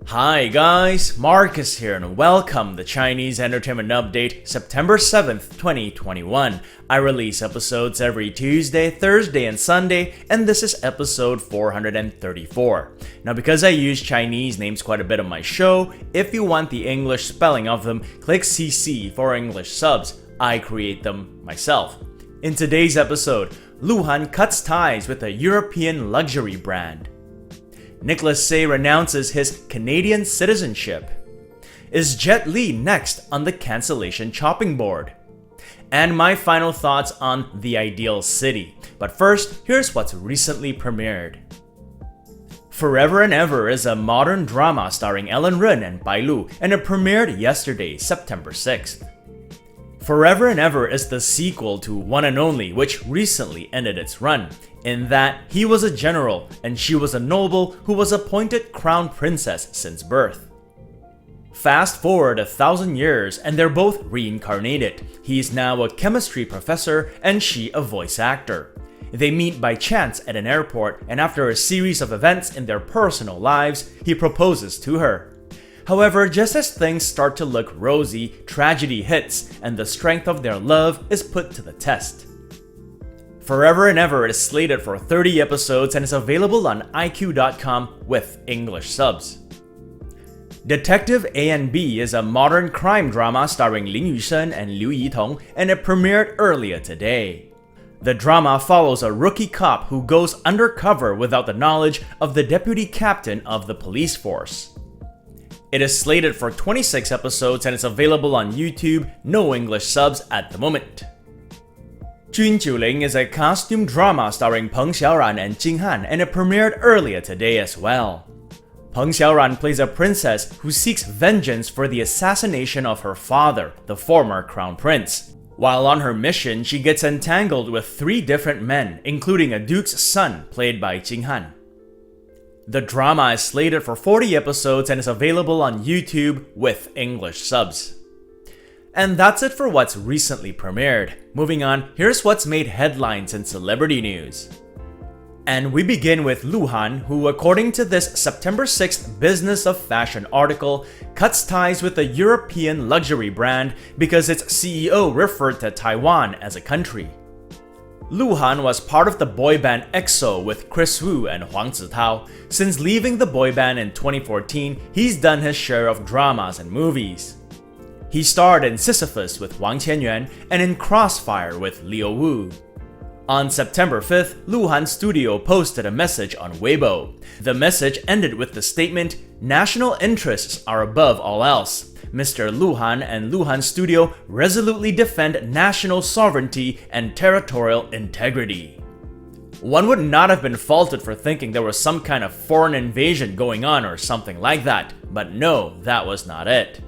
Hi guys, Marcus here and welcome to Chinese Entertainment Update September 7th, 2021. I release episodes every Tuesday, Thursday, and Sunday, and this is episode 434. Now because I use Chinese names quite a bit on my show, if you want the English spelling of them, click CC for English subs. I create them myself. In today's episode, Luhan cuts ties with a European luxury brand. Nic Tse renounces his Canadian citizenship. Is Jet Li next on the cancellation chopping board? And my final thoughts on The Ideal City. But first, here's what's recently premiered. Forever and Ever is a modern drama starring Ellen Ren and Bai Lu, and it premiered yesterday, September 6th. Forever and Ever is the sequel to One and Only, which recently ended its run, in that he was a general and she was a noble who was appointed crown princess since birth. Fast forward 1,000 years and they're both reincarnated. He's now a chemistry professor and she a voice actor. They meet by chance at an airport, and after a series of events in their personal lives, he proposes to her. However, just as things start to look rosy, tragedy hits, and the strength of their love is put to the test. Forever and Ever is slated for 30 episodes and is available on iq.com with English subs. Detective A&B is a modern crime drama starring Lin Yusheng and Liu Yitong, and it premiered earlier today. The drama follows a rookie cop who goes undercover without the knowledge of the deputy captain of the police force. It is slated for 26 episodes and is available on YouTube, no English subs at the moment. Jun Jiuling is a costume drama starring Peng Xiaoran and Jing Han, and it premiered earlier today as well. Peng Xiaoran plays a princess who seeks vengeance for the assassination of her father, the former crown prince. While on her mission, she gets entangled with 3 different men, including a duke's son played by Jing Han. The drama is slated for 40 episodes and is available on YouTube with English subs. And that's it for what's recently premiered. Moving on, here's what's made headlines in celebrity news. And we begin with Luhan, who according to this September 6th Business of Fashion article, cuts ties with a European luxury brand because its CEO referred to Taiwan as a country. Luhan was part of the boy band EXO with Chris Wu and Huang Zitao. Since leaving the boy band in 2014, he's done his share of dramas and movies. He starred in Sisyphus with Wang Qianyuan and in Crossfire with Liu Wu. On September 5th, Luhan's studio posted a message on Weibo. The message ended with the statement, "National interests are above all else. Mr. Luhan and Luhan Studio resolutely defend national sovereignty and territorial integrity." One would not have been faulted for thinking there was some kind of foreign invasion going on or something like that, but no, that was not it.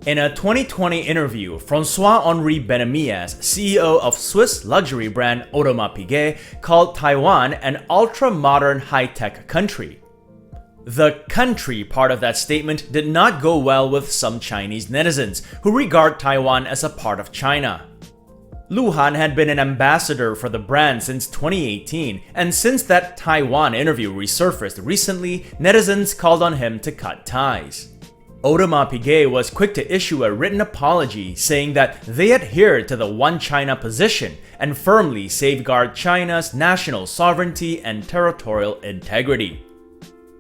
In a 2020 interview, François-Henri Benamias, CEO of Swiss luxury brand Audemars Piguet, called Taiwan an ultra-modern high-tech country. The country part of that statement did not go well with some Chinese netizens, who regard Taiwan as a part of China. Luhan had been an ambassador for the brand since 2018, and since that Taiwan interview resurfaced recently, netizens called on him to cut ties. Audemars Piguet was quick to issue a written apology, saying that they adhered to the One China position and firmly safeguard China's national sovereignty and territorial integrity.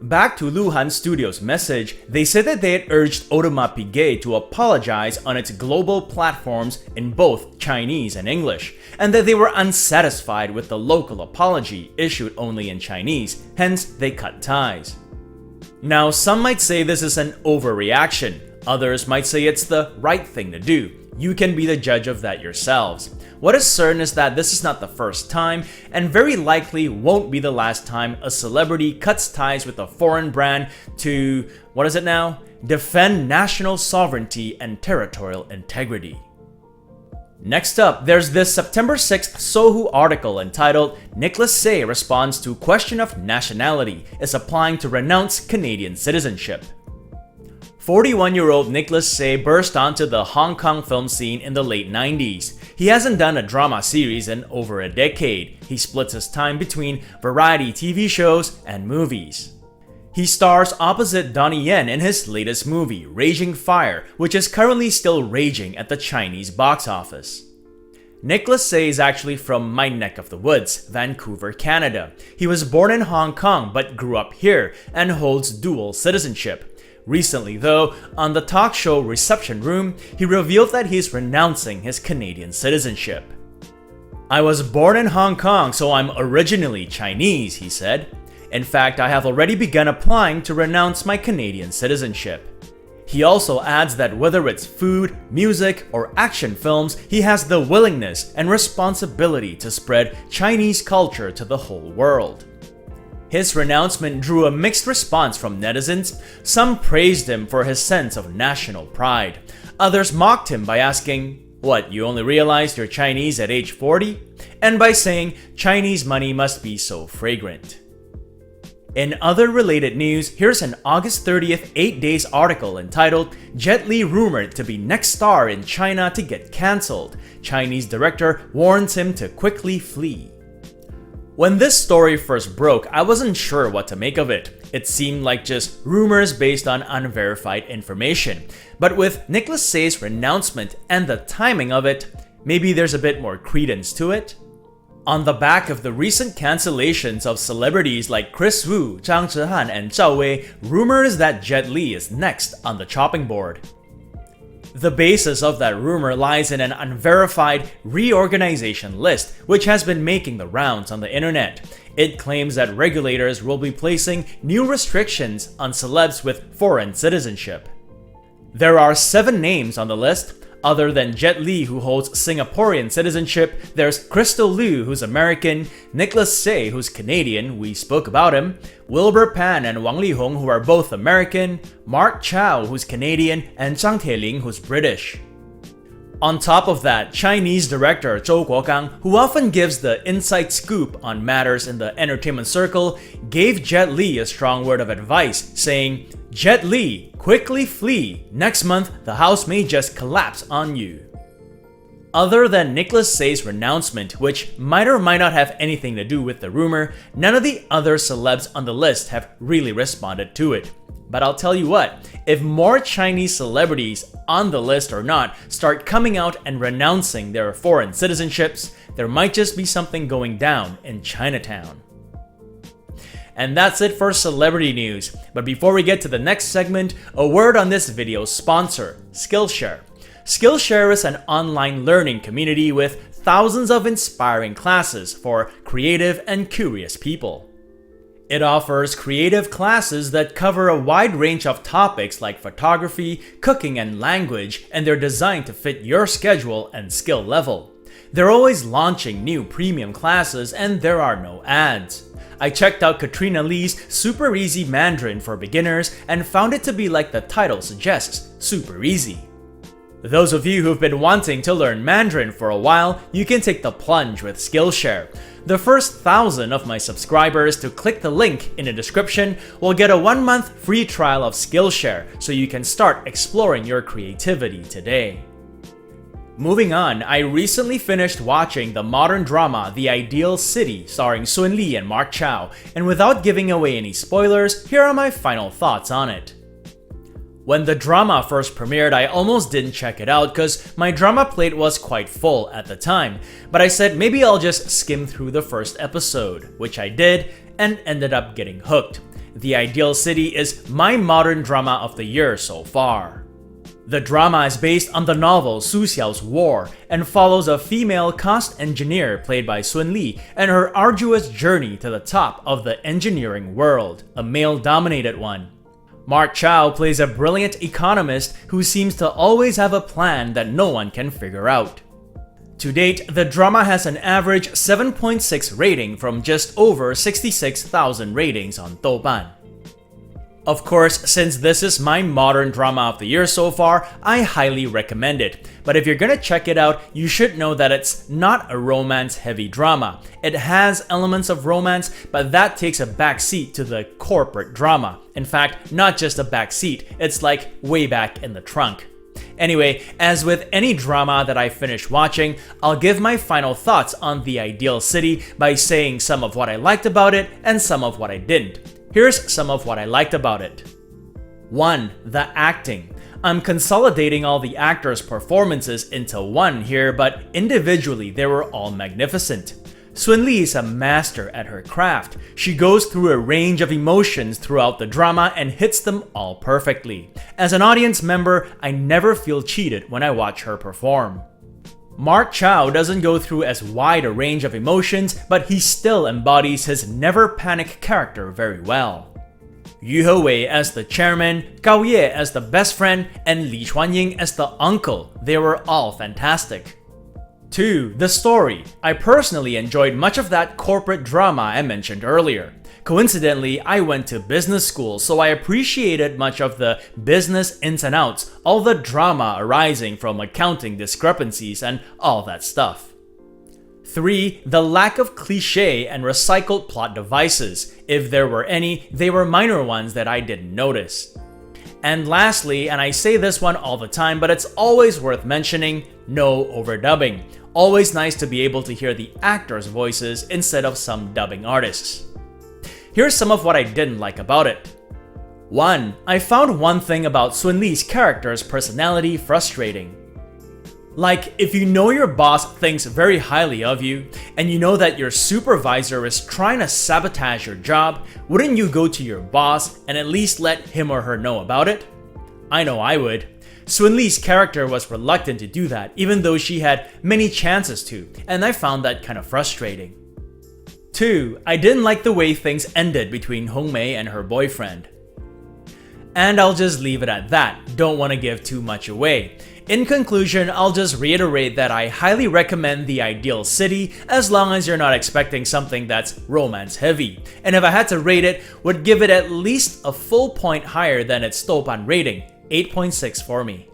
Back to Luhan Studio's message, they said that they had urged Audemars Piguet to apologize on its global platforms in both Chinese and English, and that they were unsatisfied with the local apology issued only in Chinese, hence they cut ties. Now, some might say this is an overreaction, others might say it's the right thing to do. You can be the judge of that yourselves. What is certain is that this is not the first time, and very likely won't be the last time a celebrity cuts ties with a foreign brand to, defend national sovereignty and territorial integrity. Next up, there's this September 6th Sohu article entitled "Nic Tse responds to question of nationality, is applying to renounce Canadian citizenship." 41-year-old Nic Tse burst onto the Hong Kong film scene in the late 90s. He hasn't done a drama series in over a decade. He splits his time between variety TV shows and movies. He stars opposite Donnie Yen in his latest movie, Raging Fire, which is currently still raging at the Chinese box office. Nic Tse is actually from my neck of the woods, Vancouver, Canada. He was born in Hong Kong but grew up here and holds dual citizenship. Recently though, on the talk show Reception Room, he revealed that he's renouncing his Canadian citizenship. "I was born in Hong Kong, so I'm originally Chinese," he said. "In fact, I have already begun applying to renounce my Canadian citizenship." He also adds that whether it's food, music, or action films, he has the willingness and responsibility to spread Chinese culture to the whole world. His renouncement drew a mixed response from netizens. Some praised him for his sense of national pride. Others mocked him by asking, "What, you only realized you're Chinese at age 40? And by saying, "Chinese money must be so fragrant." In other related news, here's an August 30th 8 Days article entitled "Jet Li rumored to be next star in China to get cancelled. Chinese director warns him to quickly flee." When this story first broke, I wasn't sure what to make of it. It seemed like just rumors based on unverified information. But with Nic Tse's renouncement and the timing of it, maybe there's a bit more credence to it. On the back of the recent cancellations of celebrities like Chris Wu, Zhang Zhihan, and Zhao Wei, rumors that Jet Li is next on the chopping board. The basis of that rumor lies in an unverified reorganization list, which has been making the rounds on the internet. It claims that regulators will be placing new restrictions on celebs with foreign citizenship. There are 7 names on the list. Other than Jet Li, who holds Singaporean citizenship, there's Crystal Liu, who's American, Nic Tse, who's Canadian, we spoke about him, Wilbur Pan and Wang Lihong, who are both American, Mark Chow, who's Canadian, and Zhang Tieling, who's British. On top of that, Chinese director Zhou Guogang, who often gives the inside scoop on matters in the entertainment circle, gave Jet Li a strong word of advice, saying, "Jet Li, quickly flee. Next month, the house may just collapse on you." Other than Nic Tse's renouncement, which might or might not have anything to do with the rumor, none of the other celebs on the list have really responded to it. But I'll tell you what, if more Chinese celebrities, on the list or not, start coming out and renouncing their foreign citizenships, there might just be something going down in Chinatown. And that's it for celebrity news. But before we get to the next segment, a word on this video's sponsor, Skillshare. Skillshare is an online learning community with thousands of inspiring classes for creative and curious people. It offers creative classes that cover a wide range of topics like photography, cooking, and language, and they're designed to fit your schedule and skill level. They're always launching new premium classes, and there are no ads. I checked out Katrina Lee's Super Easy Mandarin for Beginners and found it to be like the title suggests, super easy. Those of you who've been wanting to learn Mandarin for a while, you can take the plunge with Skillshare. The first 1,000 of my subscribers to click the link in the description will get a 1-month free trial of Skillshare, so you can start exploring your creativity today. Moving on, I recently finished watching the modern drama The Ideal City starring Sun Li and Mark Chow, and without giving away any spoilers, here are my final thoughts on it. When the drama first premiered, I almost didn't check it out because my drama plate was quite full at the time, but I said maybe I'll just skim through the first episode, which I did, and ended up getting hooked. The Ideal City is my modern drama of the year so far. The drama is based on the novel Su Xiao's War and follows a female cost engineer played by Sun Li and her arduous journey to the top of the engineering world, a male-dominated one. Mark Chow plays a brilliant economist who seems to always have a plan that no one can figure out. To date, the drama has an average 7.6 rating from just over 66,000 ratings on Douban. Of course, since this is my modern drama of the year so far, I highly recommend it. But if you're gonna check it out, you should know that it's not a romance-heavy drama. It has elements of romance, but that takes a backseat to the corporate drama. In fact, not just a backseat, it's like way back in the trunk. Anyway, as with any drama that I finish watching, I'll give my final thoughts on The Ideal City by saying some of what I liked about it and some of what I didn't. Here's some of what I liked about it. 1. The acting. I'm consolidating all the actors' performances into one here, but individually they were all magnificent. Sun Li is a master at her craft. She goes through a range of emotions throughout the drama and hits them all perfectly. As an audience member, I never feel cheated when I watch her perform. Mark Chow doesn't go through as wide a range of emotions, but he still embodies his never panic character very well. Yu Hewei as the chairman, Gao Ye as the best friend, and Li Chuanying as the uncle, they were all fantastic. 2. The story. I personally enjoyed much of that corporate drama I mentioned earlier. Coincidentally, I went to business school, so I appreciated much of the business ins and outs, all the drama arising from accounting discrepancies and all that stuff. 3. The lack of cliché and recycled plot devices. If there were any, they were minor ones that I didn't notice. And lastly, and I say this one all the time, but it's always worth mentioning, no overdubbing. Always nice to be able to hear the actors' voices instead of some dubbing artists. Here's some of what I didn't like about it. 1. I found one thing about Sun Li's character's personality frustrating. Like, if you know your boss thinks very highly of you, and you know that your supervisor is trying to sabotage your job, wouldn't you go to your boss and at least let him or her know about it? I know I would. Sun Li's character was reluctant to do that, even though she had many chances to, and I found that kind of frustrating. 2. I didn't like the way things ended between Hong Mei and her boyfriend. And I'll just leave it at that, don't want to give too much away. In conclusion, I'll just reiterate that I highly recommend The Ideal City as long as you're not expecting something that's romance heavy. And if I had to rate it, would give it at least a full point higher than its Douban rating, 8.6 for me.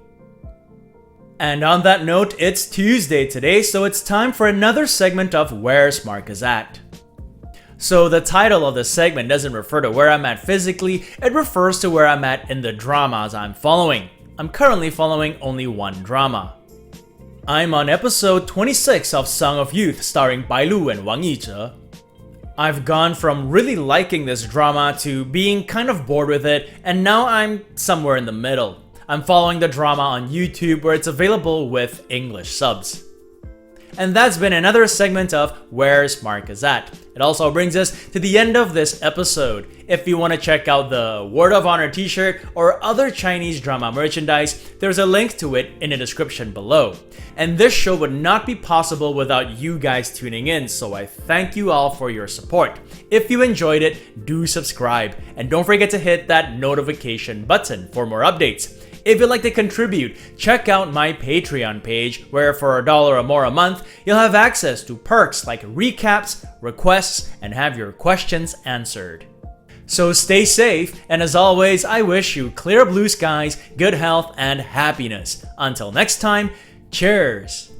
And on that note, it's Tuesday today, so it's time for another segment of Where's Marcus At? So the title of the segment doesn't refer to where I'm at physically, it refers to where I'm at in the dramas I'm following. I'm currently following only one drama. I'm on episode 26 of Song of Youth starring Bai Lu and Wang Yizhe. I've gone from really liking this drama to being kind of bored with it, and now I'm somewhere in the middle. I'm following the drama on YouTube where it's available with English subs. And that's been another segment of Where's Marcus At? It also brings us to the end of this episode. If you want to check out the Word of Honor t-shirt or other Chinese drama merchandise, there's a link to it in the description below. And this show would not be possible without you guys tuning in, so I thank you all for your support. If you enjoyed it, do subscribe, and don't forget to hit that notification button for more updates. If you'd like to contribute, check out my Patreon page, where for $1 or more a month, you'll have access to perks like recaps, requests, and have your questions answered. So stay safe, and as always, I wish you clear blue skies, good health, and happiness. Until next time, cheers!